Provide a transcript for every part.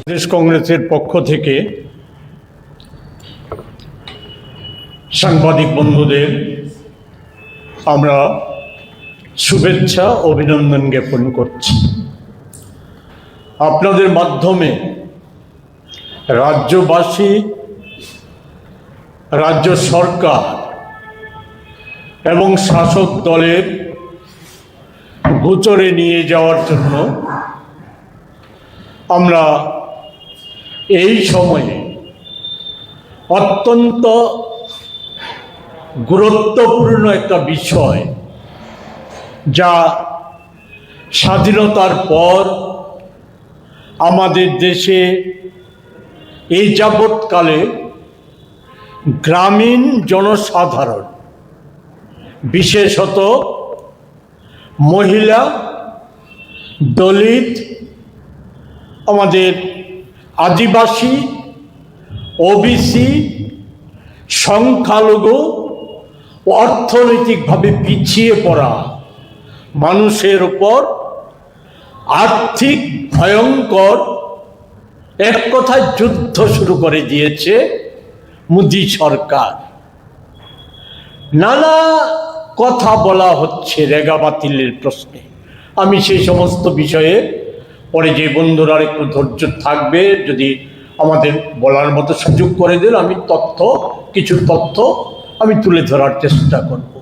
প্রদেশ কংগ্রেসের পক্ষ থেকে সাংবাদিক বন্ধুদের আমরা শুভেচ্ছা অভিনন্দন জ্ঞাপন করছি। আপনাদের মাধ্যমে রাজ্যবাসী, রাজ্য সরকার এবং শাসক দলের গোচরে নিয়ে যাওয়ার জন্য আমরা এই সময়ে অত্যন্ত গুরুত্বপূর্ণ একটা বিষয়, যা স্বাধীনতার পর আমাদের দেশে এই যাবৎকালে গ্রামীণ জনসাধারণ, বিশেষত মহিলা, দলিত, আমাদের আদিবাসী, ওবিসি, সংখ্যালঘু, অর্থনৈতিকভাবে পিছিয়ে পড়া মানুষের উপর আর্থিক ভয়ঙ্কর এক কথায় যুদ্ধ শুরু করে দিয়েছে মোদি সরকার। নানা কথা বলা হচ্ছে রেগা বাতিলের প্রশ্নে। আমি সেই সমস্ত বিষয়ে পরে যে বন্ধুরা একটু ধৈর্য থাকবে, যদি আমাদের বলার মতো সুযোগ করে দেন, আমি কিছু তথ্য আমি তুলে ধরার চেষ্টা করব।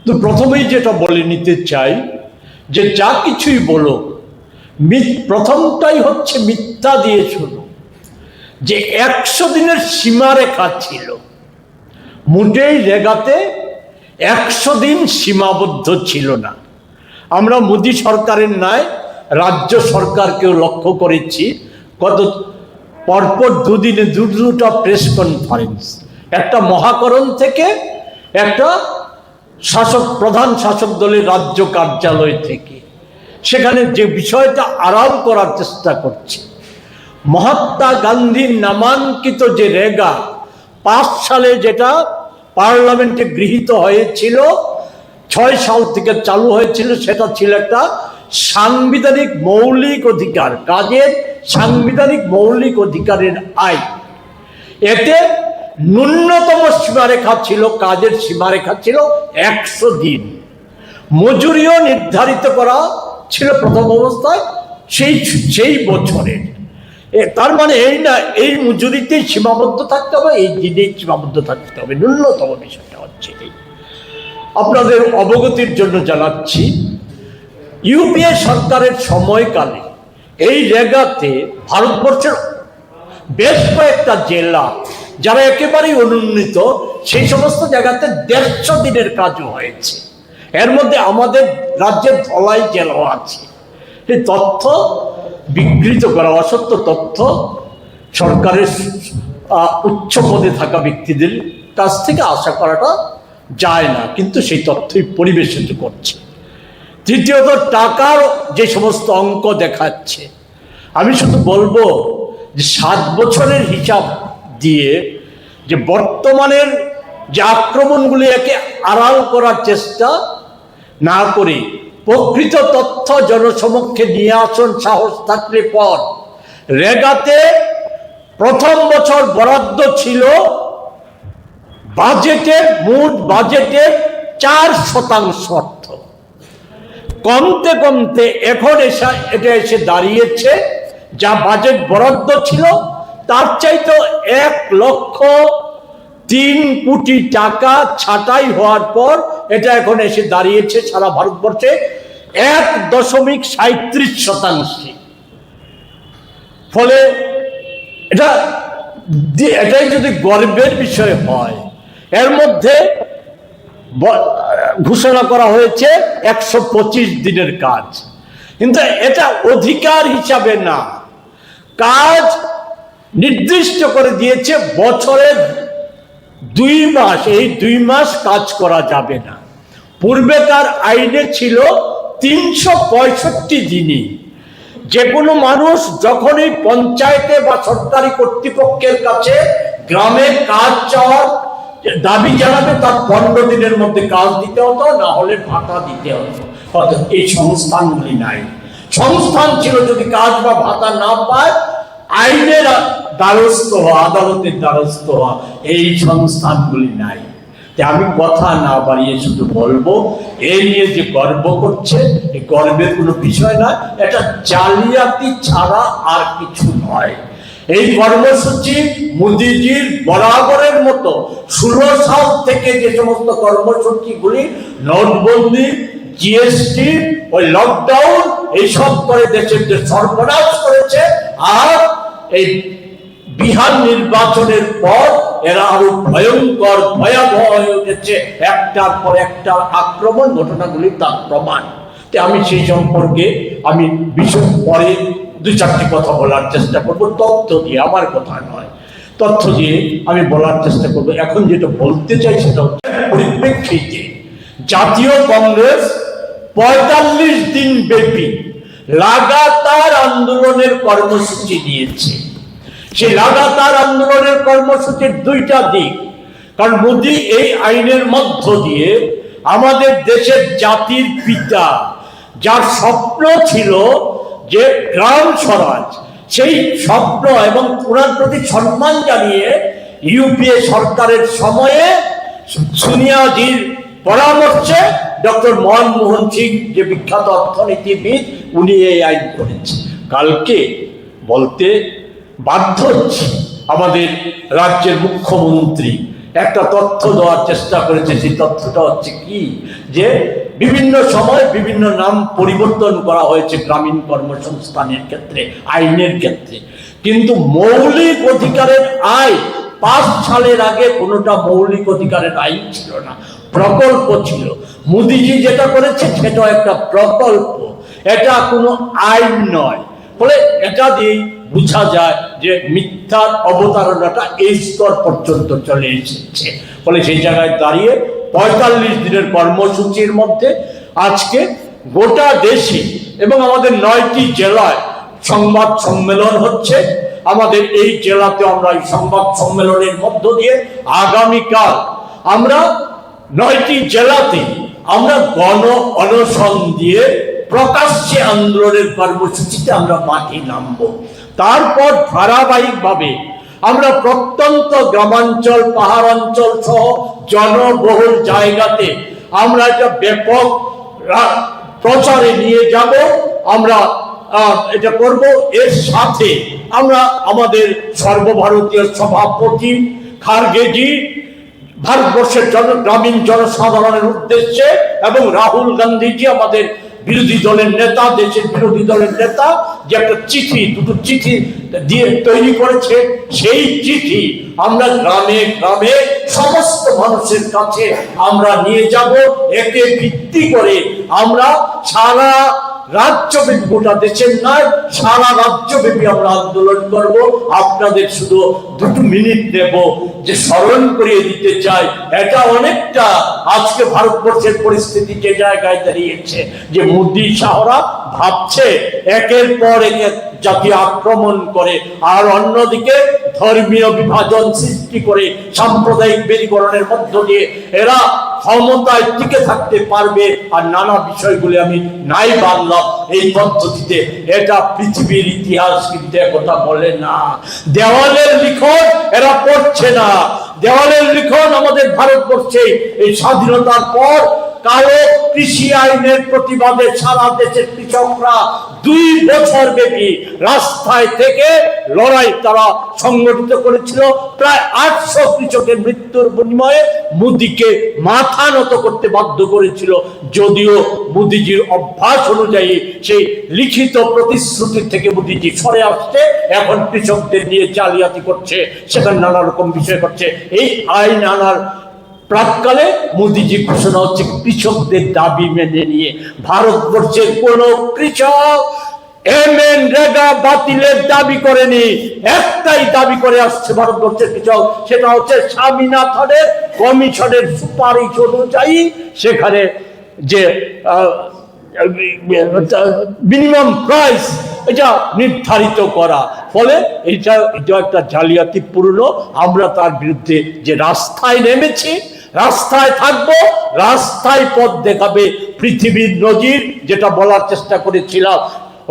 তো প্রথমেই যেটা বলে নিতে চাই যে যা কিছুই বলো, প্রথমটাই হচ্ছে মিথ্যা দিয়ে শুরু। যে 100 দিনের সীমারেখা ছিল, মোটেই রেগাতে 100 দিন সীমাবদ্ধ ছিল না। আমরা মোদি সরকারের ন্যায় রাজ্য সরকারকেও লক্ষ্য করেছি, গত পরপর দুদিনে দুটা প্রেস কনফারেন্স, একটা মহাকরণ থেকে, একটা প্রধান শাসক দলের রাজ্য কার্যালয় থেকে। সেখানে যে বিষয়টা আড়াল করার চেষ্টা করছে, মহাত্মা গান্ধীর নামাঙ্কিত যে রেগা 5 সালে যেটা পার্লামেন্টে গৃহীত হয়েছিল, 6 সাল থেকে চালু হয়েছিল, সেটা ছিল একটা সাংবিধানিক মৌলিক অধিকার, কাজের সাংবিধানিক মৌলিক অধিকারের আইন। এতে ন্যূনতম সীমারেখা ছিল, কাজের সীমারেখা ছিল 100 দিন। মজুরিও নির্ধারিত করা ছিল প্রথম অবস্থায় সেই বছরের। তার মানে এই না এই মজুরিতেই সীমাবদ্ধ থাকতে হবে, এই দিনেই সীমাবদ্ধ থাকতে হবে, ন্যূনতম বিষয়টা হচ্ছে এই। আপনাদের অবগতির জন্য জানাচ্ছি, ইউপিএ সরকারের সময়কালে এই রেগাতে ভারতবর্ষের বেশ কয়েকটা জেলা, যারা একেবারেই অনুন্নত, সেই সমস্ত জায়গাতে 150 দিনের কাজও হয়েছে। এর মধ্যে আমাদের রাজ্যের ধলাই জেলাও আছে। এই তথ্য বিকৃত করা, অসত্য তথ্য সরকারের উচ্চ পদে থাকা ব্যক্তিদের কাছ থেকে আশা করাটা যায় না, কিন্তু সেই তথ্যই পরিবেশিত করছে। তৃতীয়ত, টাকার যে সমস্ত অঙ্ক দেখাচ্ছে, আমি শুধু বলবো যে 7 বছরের হিসাব দিয়ে যে বর্তমানের যে আক্রমণগুলি একে আড়াল করার চেষ্টা না করে প্রকৃত তথ্য জনসমক্ষে নিয়ে আসুন সাহস থাকলে। পর রেগাতে প্রথম বছর বরাদ্দ ছিল বাজেটের, মোট বাজেটের 4% অর্থ। কমতে কমতে এখন এটা এসে দাঁড়িয়েছে, যা বাজেট বরাদ্দ ছিল তার চাইতে 1,03 কোটি টাকা ছাঁটাই হওয়ার পর এটা এখন এসে দাঁড়িয়েছে সারা ভারতবর্ষে 1.37%। ফলে এটাই যদি গর্বের বিষয় হয়, এর মধ্যে ঘোষণা করা হয়েছে 125 দিনের কাজ, কিন্তু এটা অধিকার হিসাবে না, কাজ নির্দিষ্ট করে দিয়েছে বছরের 2 মাস। এই 2 মাস কাজ করা যাবে না। পূর্বেকার আইনে ছিল 365 দিনই। যে কোনো মানুষ যখনই পঞ্চায়েতে বা সরকারি কর্তৃপক্ষের কাছে গ্রামে কাজ চাওয়ার দাবি জানাবে, তার 15 দিনের মধ্যে কাজ দিতে হতো, না হলে ভাতা দিতে হতো। এই সংস্থানগুলি নাই। সংস্থান ছিল, যদি কাজ বা ভাতা না পায় আইনের দ্বারস্থ হওয়া, আদালতের দ্বারস্থ হওয়া, এই সংস্থানগুলি নাই। আমি কথা না বাড়িয়ে শুধু বলবো, এ নিয়ে যে গর্ব করছে, এই গর্বের কোনো বিষয় নয়, এটা জালিয়াতি ছাড়া আর কিছু নয়। এই কর্মসূচি মোদিজির বরাবরের মতো 16 সাল থেকে যে সমস্ত কর্মসূচিগুলি, নোটবন্দি, জিএসটি, ওই লকডাউন, এইসব করে দেশের যে সর্বনাশ করেছে, আর এই বিহার নির্বাচনের পর এরা আরো ভয়ঙ্কর ভয়াবহ হয়ে উঠেছে, একটার পর একটা আক্রমণ, ঘটনাগুলি তার প্রমাণ। আমি সেই সম্পর্কে আমি বিশেষ পরে 2-4টি কথা বলার চেষ্টা করব, তথ্য দিয়ে, আমার কথা নয়, তথ্য দিয়ে আমি বলার চেষ্টা করব। এখন যেটা বলতে চাই সেটা হচ্ছে, পরিপ্রেক্ষিতে জাতীয় কংগ্রেস 45 দিন ব্যাপী লাগাতার আন্দোলনের কর্মসূচি দিয়েছে। সেই লাগাতার আন্দোলনের কর্মসূচির 2টা দিক, কারণ মোদি এই আইনের মধ্য দিয়ে আমাদের দেশের জাতির পিতা, যার স্বপ্ন ছিল যে গ্রাম স্বরাজ, সেই স্বপ্ন এবং ওনার প্রতি সম্মান জানিয়ে ইউপিএ সরকারের সময়ে সোনিয়াজির পরামর্শে ডক্টর মনমোহন সিং, যে বিখ্যাত অর্থনীতিবিদ, উনি এই আইন করেছেন। কালকে বলতে বাধ্য হচ্ছে, আমাদের রাজ্যের মুখ্যমন্ত্রী একটা তথ্য দেওয়ার চেষ্টা করেছে। সেই তথ্যটা হচ্ছে কি, যে বিভিন্ন সময় বিভিন্ন নাম পরিবর্তন করা হয়েছে গ্রামীণ কর্মসংস্থানের ক্ষেত্রে, আইনের ক্ষেত্রে, কিন্তু মৌলিক অধিকারের আইন 5 সালের আগে কোনোটা মৌলিক অধিকারের আইন ছিল না, প্রকল্প ছিল। মোদিজি যেটা করেছে সেটা একটা প্রকল্প, এটা কোনো আইন নয়। ফলে এটা দিয়ে বোঝা যায় যে মিথ্যার অবতারণাটা এই স্তর পর্যন্ত চলে এসেছে। ফলে সেই জায়গায় দাঁড়িয়ে 45 দিনের কর্মসূচির মধ্যে আজকে গোটা দেশে এবং আমাদের 9টি জেলায় সংবাদ সম্মেলন হচ্ছে। আমাদের এই জেলাতে আমরা এই সংবাদ সম্মেলনের মধ্য দিয়ে আগামীকাল আমরা 9টি জেলাতে আমরা গণ অনশন দিয়ে প্রকাশ্যে আন্দোলনের কর্মসূচিতে আমরা মাঠে নামবো। তারপর ধারাবাহিকভাবে আমরা প্রত্যন্ত গ্রামাঞ্চল, পাহাড় অঞ্চল সহ জনবহুল জায়গাতে আমরা একটা ব্যাপক প্রচারে নিয়ে যাব। আমরা এটা করব। এর সাথে আমরা আমাদের সর্বভারতীয় সভাপতি খারগেজি ভারতবর্ষের গ্রামীণ জনসাধারণের উদ্দেশ্যে, এবং রাহুল গান্ধীজি আমাদের বিরোধী দলের নেতা, দেশের বিরোধী দলের নেতা, যে একটা চিঠি, 2টো চিঠি দিয়ে তৈরি করেছে, সেই চিঠি আমরা গ্রামে গ্রামে সমস্ত মানুষের কাছে আমরা নিয়ে যাব। একে ভিত্তি করে আমরা সারা রাজ্যব্যাপী, গোটা দেশের নয়, সারা রাজ্যব্যাপী আমরা আন্দোলন করব। আপনাদের শুধু 2 মিনিট নেব যে স্মরণ করিয়ে দিতে চাই, এটা অনেকটা আজকে ভারতবর্ষের পরিস্থিতি যে জায়গায় দাঁড়িয়েছে, যে মোদি শাহরা ভাবছে একের পর এক জাতীয় আক্রমণ করে, আর অন্যদিকে ধর্মীয় বিভাজন সৃষ্টি করে সাম্প্রদায়িক বেরিকরণের মধ্য দিয়ে এরা ক্ষমতায় টিকে থাকতে পারবে। আর নানা বিষয়গুলি আমি নাই বাংলা এই পদ্ধতিতে, এটা পৃথিবীর ইতিহাস কিন্তু কথা বলে না। দেওয়ালের লিখন এরা পড়ছে না। দেওয়ালের লিখন আমাদের ভারতবর্ষে এই স্বাধীনতার পর কালো কৃষি আইনের প্রতিবাদে সারা দেশের কৃষকরা 2 বছর ব্যাপী রাস্তায় থেকে লড়াই তারা সংগঠিত করেছিল। প্রায় 800 কৃষকের মৃত্যুর বিনিময়ে মোদিকে মাথা নত করতে বাধ্য করেছিল। যদিও মোদিজির অভ্যাস অনুযায়ী সেই লিখিত প্রতিশ্রুতি থেকে মোদিজি সরে আসছে, এখন কৃষকদের নিয়ে জালিয়াতি করছে, সেখানে নানা রকম বিষয় করছে। এই আইন আনার প্রাককালে মোদিজি ঘোষণা হচ্ছে কৃষকদের দাবি মেনে নিয়ে। ভারতবর্ষের কোন কৃষক MNREGA বাতিলের দাবি করেনি, একটাই দাবি করে আসছে ভারতবর্ষের কৃষক, সেটা হচ্ছে স্বামীনাথনের কমিশনের সুপারিশ অনুযায়ী সেখানে যে মিনিমাম প্রাইস এটা নির্ধারিত করা। ফলে এটা একটা জালিয়াতিপূর্ণ। আমরা তার বিরুদ্ধে যে রাস্তায় নেমেছি, রাস্তায় থাকবো, রাস্তায় পথ দেখাবে পৃথিবীর নজির। যেটা বলার চেষ্টা করেছিলাম,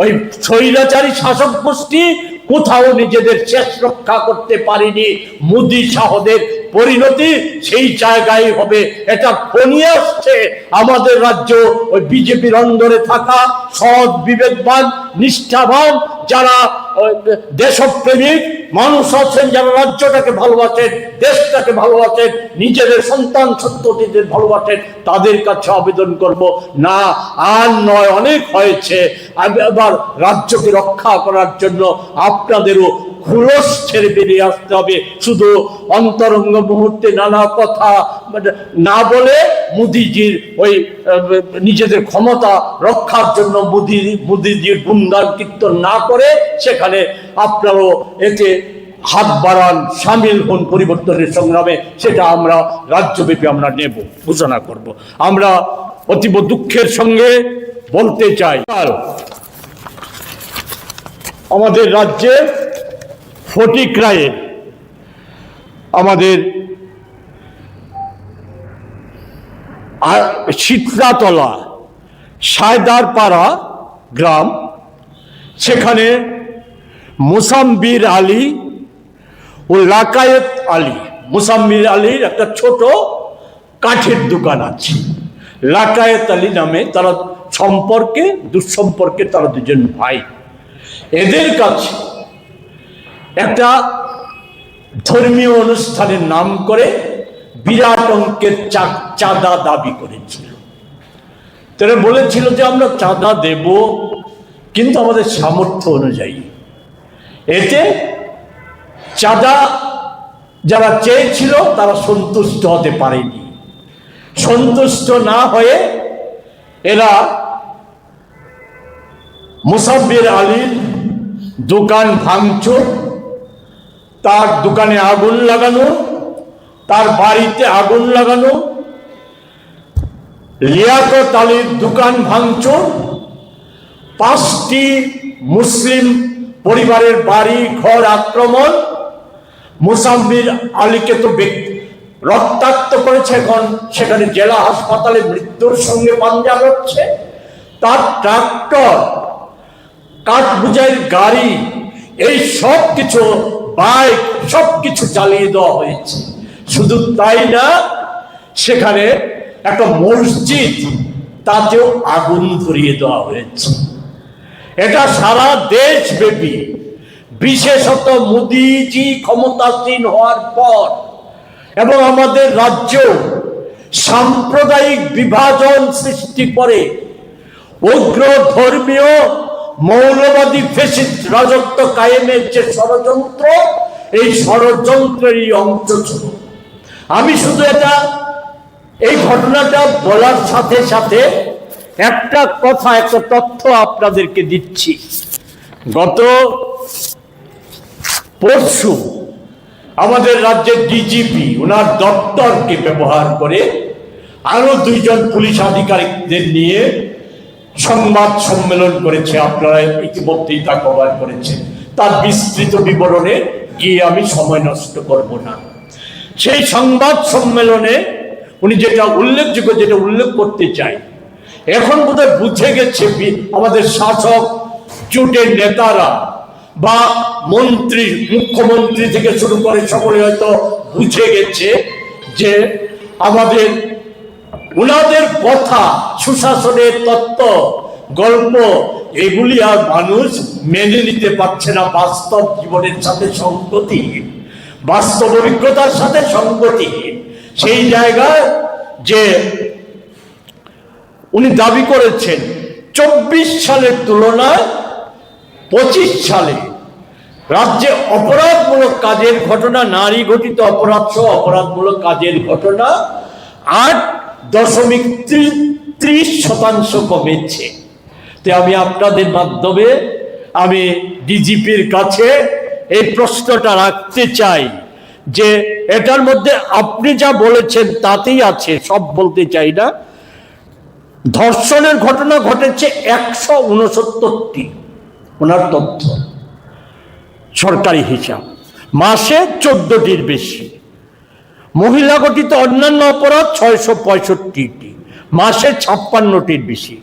ওই স্বৈরাচারী শাসক গোষ্ঠী কোথাও নিজেদের শেষ রক্ষা করতে পারিনি। মোদী শাহদের পরিণতি সেই জায়গায় হবে। এটা ফনিয়ে আসছে আমাদের রাজ্য ওই বিজেপির অন্দরে থাকা সৎ, বিবেকবান, নিষ্ঠাবান, যারা দেশপ্রেমিক মানুষ আছেন, যারা রাজ্যটাকে ভালোবাসেন, দেশটাকে ভালোবাসেন, নিজেদের সন্তান সন্ততিদের ভালোবাসেন, তাদের কাছে আবেদন করব, না আর নয়, অনেক হয়েছে। এবার রাজ্যকে রক্ষা করার জন্য আপনাদেরও খুলস ছেড়ে বেরিয়ে আসতে হবে। শুধু অন্তরঙ্গ মুহূর্তে নানা কথা না বলে মোদিজির ওই নিজেদের ক্ষমতা রক্ষার জন্য মোদিজির গুণগান কীর্তন না করে সেখানে আপনারাও এতে হাত বাড়ান, সামিল হন পরিবর্তনের সংগ্রামে। সেটা আমরা রাজ্যব্যাপী আমরা নেব, ঘোষণা করব। আমরা অতীব দুঃখের সঙ্গে বলতে চাই, আমাদের রাজ্যে ফটিকরায়ে আমাদের শীতলাতলা সায়দারপাড়া গ্রাম, সেখানে মোসাম্বির আলী ও লাকায়েত আলী, মোসাম্বির আলীর একটা ছোট কাঠের দোকান আছে, লাকায়েত আলী নামে তারা সম্পর্কে দুঃসম্পর্কে তারা দুজন ভাই। এদের কাছে একটা ধর্মীয় অনুষ্ঠানের নাম করে বিরাট অঙ্কের চাঁদা দাবি করেছিল। তারা বলেছিল যে আমরা চাঁদা দেব, কিন্তু আমাদের সামর্থ্য অনুযায়ী। এতে চাঁদা যারা চেয়েছিল তারা সন্তুষ্ট হতে পারেনি। সন্তুষ্ট না হয়ে এরা মোসাব্বির আলীর দোকান ভাঙচুর, তার দোকানে আগুন লাগানো, তার বাড়িতে আগুন লাগানো, লিয়াকত আলীর দোকান ভাঙচুর, 5টি মুসলিম পরিবারের বাড়ি ঘর আক্রমণ, মোসাম্বির আলীকে তো রক্তাক্ত করেছে, এখন সেখানে জেলা হাসপাতালে মৃত্যুর সঙ্গে পাঞ্জা লড়ছে। তার ট্রাক্টর, কাঠ বোঝাইয়ের গাড়ি, এই সব কিছু, বাইক, সব কিছু জ্বালিয়ে দেওয়া হয়েছে। শুধু তাই না, সেখানে একটা মসজিদ, তাতেও আগুন ধরিয়ে দেওয়া হয়েছে। এটা সারা দেশব্যাপী, বিশেষত মোদিজি ক্ষমতাসীন হওয়ার পর এবং আমাদের রাজ্য সাম্প্রদায়িক বিভাজন সৃষ্টি করে উগ্র ধর্মীয় মৌলবাদী ফ্যাসিস্ট রাজত্ব কায়েমের যে ষড়যন্ত্র, এই ষড়যন্ত্রেরই অংশ ছিল। আমি শুধু এই ঘটনাটা বলার সাথে সাথে একটা কথা, একটা তথ্য আপনাদেরকে দিচ্ছি। গত পরশু আমাদের রাজ্যের ডিজিপি ওনার দপ্তরকে ব্যবহার করে আরো 2 জন পুলিশ আধিকারিকদের নিয়ে সংবাদ সম্মেলন করেছে। আপনারা ইতিমধ্যেই তা কভার করেছেন। তার বিস্তৃত বিবরণে গিয়ে আমি সময় নষ্ট করব না। সেই সংবাদ সম্মেলনে উনি যেটা উল্লেখযোগ্য, যেটা উল্লেখ করতে চাই, এখন বোধহয় বুঝে গেছে আমাদের শাসক জোটের নেতারা বা মন্ত্রী, মুখ্যমন্ত্রী থেকে শুরু করে সকলে হয়তো বুঝে গেছে যে আমাদের ওনাদের কথা, সুশাসনের তত্ত্ব, গল্প, এগুলি আর মানুষ মেনে নিতে পারছে না। বাস্তব জীবনের সাথে সংগতিহীন, বাস্তব অভিজ্ঞতার সাথে সংগতিহীন। সেই জায়গায় যে উনি দাবি করেছেন 24 সালের তুলনায় 25 সালে রাজ্যে অপরাধমূলক কাজের ঘটনা, নারী ঘটিত অপরাধ সহ অপরাধমূলক কাজের ঘটনা 8.30% কমেছে। তো আমি আপনাদের মাধ্যমে আমি ডিজিপির কাছে এই প্রশ্নটা রাখতে চাই যে এটার মধ্যে আপনি যা বলেছেন তাতেই আছে, সব বলতে চাই না। ধর্ষণের ঘটনা ঘটেছে 169টি, ওনার তথ্য, সরকারি হিসাব। মাসে 14টির বেশি। মহিলা গঠিত অন্যান্য অপরাধ 665টি, মাসে 56টির বেশি।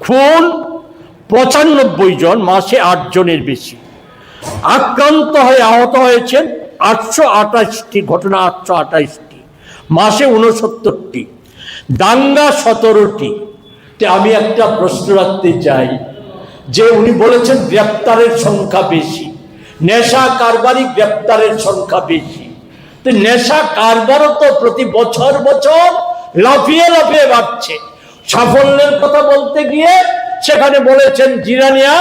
খুন 95 জন, মাসে 8 জনের বেশি। আক্রান্ত হয়ে আহত হয়েছেন 828টি ঘটনা, 828টি, মাসে 69টি, দাঙ্গা 17টি। আমি একটা প্রশ্ন রাখতে চাই যে উনি বলেছেন গ্রেপ্তারের সংখ্যা বেশি, নেশা কারবারি গ্রেপ্তারের সংখ্যা বেশি। তো নেশা কারবারও তো প্রতি বছর বছর লাফিয়ে লাফিয়ে বাড়ছে। সাফল্যের কথা বলতে গিয়ে সেখানে বলেছেন জিরানিয়া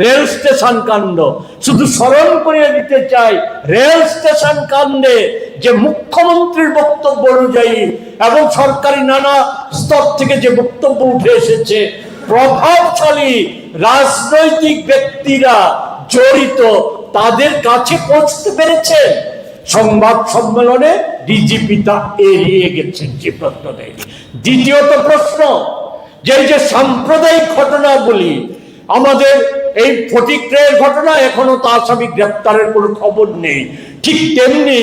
রেল স্টেশন কাণ্ড। শুধু স্মরণ করিয়ে দিতে চাই, রেল স্টেশন কাণ্ডে যে মুখ্যমন্ত্রীর বক্তব্য অনুযায়ী এবং সরকারি নানা স্তর থেকে যে বক্তব্য উঠে এসেছে, প্রভাবশালী রাজনৈতিক ব্যক্তিরা জড়িত, তাদের কাছে পৌঁছতে পেরেছে। সংবাদ সম্মেলনে ডিজিপি তা এড়িয়ে গেছেন, যে প্রশ্ন দেয়নি। দ্বিতীয়ত প্রশ্ন, যে সাম্প্রদায়িক ঘটনাগুলি, আমাদের এই ফটিকরায়ের ঘটনা, এখনো তো আসামি গ্রেপ্তারের কোনো খবর নেই। ঠিক তেমনি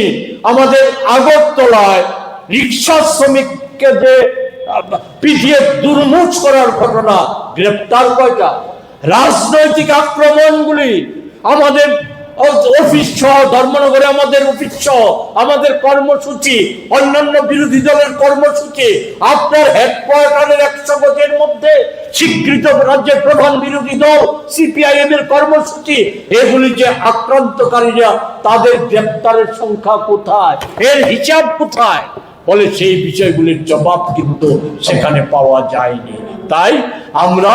আমাদের আগরতলায় রিক্সা শ্রমিককে যে পিটিয়ে দুর্মুখ করার ঘটনা, গ্রেপ্তার কয়টা? রাজনৈতিক আক্রমণগুলি, আমাদের অফিস সহ, ধর্মনগরে আমাদের অফিস সহ, আমাদের কর্মসূচি, অন্যান্য বিরোধী দলের কর্মসূচি, আপনার হেডকোয়ার্টারের 100 গজের মধ্যে স্বীকৃত রাজ্যের প্রধান বিরোধী দল সিপিআইএম এর কর্মসূচি, এগুলি যে আক্রান্তকারীরা, তাদের গ্রেপ্তারের সংখ্যা কোথায়, এর হিসাব কোথায়? বলে সেই বিষয়গুলির জবাব কিন্তু সেখানে পাওয়া যায়নি। তাই আমরা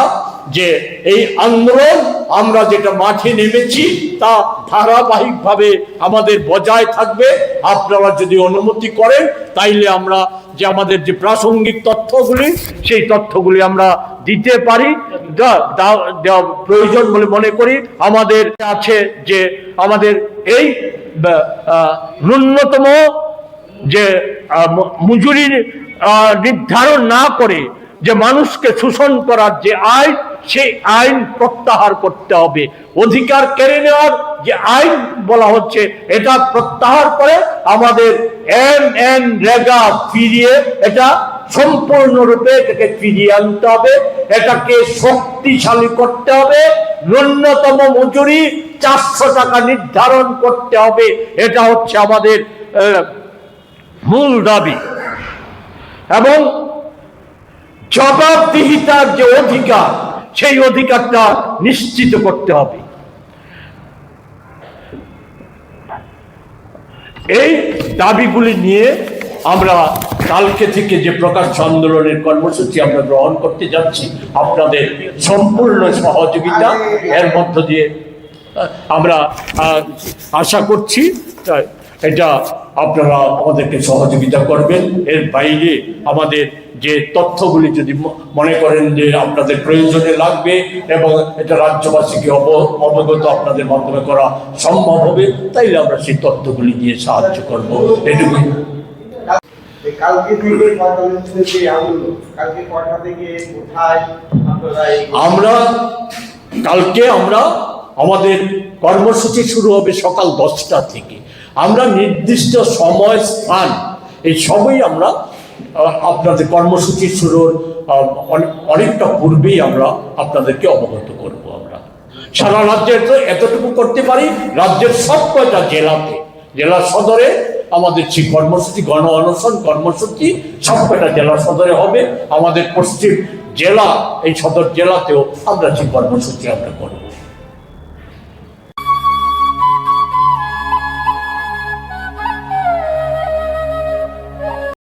যে এই আন্দোলন, আমরা যেটা মাঠে নেমেছি, তা ধারাবাহিকভাবে আমাদের বজায় থাকবে। আপনারা যদি অনুমতি করেন, তাইলে আমরা যে আমাদের যে প্রাসঙ্গিক তথ্যগুলি, সেই তথ্যগুলি আমরা দিতে পারি, প্রয়োজন বলে মনে করি। আমাদের আছে যে আমাদের এই ন্যূনতম যে মজুরির নির্ধারণ না করে যে মানুষকে শোষণ করার যে আইন, সেই আইন প্রত্যাহার করতে হবে। অধিকার কেড়ে নেওয়ার যে আইন বলা হচ্ছে, এটা প্রত্যাহার করে আমাদের রেগা ফিরিয়ে, এটা সম্পূর্ণরূপে এটাকে ফিরিয়ে আনতে হবে, এটাকে শক্তিশালী করতে হবে। ন্যূনতম মজুরি 400 টাকা নির্ধারণ করতে হবে। এটা হচ্ছে আমাদের মূল দাবি। এবং জবাবদিহিতার যে অধিকার, সেই অধিকারটা নিশ্চিত করতে হবে। এই দাবিগুলি নিয়ে আমরা কালকে থেকে যে প্রকাশ্য আন্দোলনের কর্মসূচি আমরা গ্রহণ করতে যাচ্ছি, আপনাদের সম্পূর্ণ সহযোগিতা এর মধ্য দিয়ে আমরা আশা করছি এটা আপনারা আমাদেরকে সহযোগিতা করবেন। এর বাইরে আমাদের যে তথ্যগুলি যদি মনে করেন যে আপনাদের প্রয়োজনে লাগবে এবং এটা রাজ্যবাসীকে অবগত আপনাদের মাধ্যমে করা সম্ভব হবে, তাইলে আমরা সেই তথ্যগুলি দিয়ে সাহায্য করব। এটুকুই। কালকে আমরা আমাদের কর্মসূচি শুরু হবে সকাল 10টা থেকে। আমরা নির্দিষ্ট সময়, স্থান, এই সবই আমরা আপনাদের কর্মসূচি শুরুর অনেকটা পূর্বেই আমরা আপনাদেরকে অবগত করব। আমরা সারা রাজ্যের তো এতটুকু করতে পারি, রাজ্যের সব কয়টা জেলাতে, জেলা সদরে আমাদের সেই কর্মসূচি, গণ অনশন কর্মসূচি সব কয়টা জেলা সদরে হবে। আমাদের পশ্চিম জেলা, এই সদর জেলাতেও আমরা সেই কর্মসূচি আমরা করব।